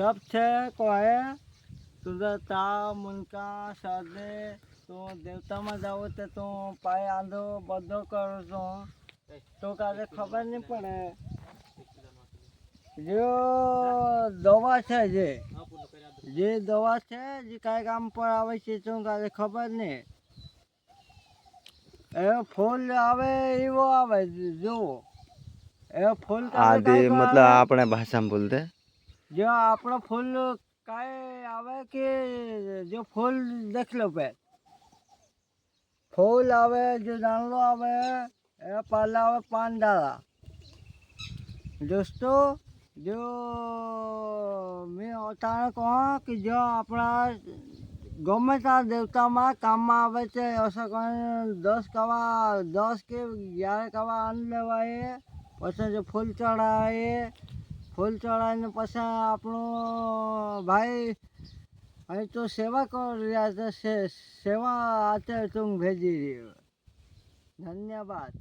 सब छे कोहे सुदरता मुनका साधे तो देवता में जाओ तो पाए आंधो बदो करो तो काजे खबर नहीं पड़े जो दवा है जे दवा है जे काय काम पर आवे छे तो काजे खबर नहीं ए फूल आवे एवो आवे जो ए फूल आदि मतलब अपने भाषा में बोलते जो आपनो फूल काय आवे कि जो फूल देख लो पे फूल आवे जो जानलो आवे ए पाला आवे पान डाला दोस्तों जो मैं अचानक कहूँ कि जो अपना गमे ता देवता में काम में आवे छे ऐसा कहीं 10 के 11 कवा अन्न लेवाए पछे जो फूल चढ़ाए फूल चढ़ाने पछे आपनो भाई અહીં તો સેવા કરી રહ્યા છે સેવા આતે તું ભેજી રહ્યો ધન્યવાદ।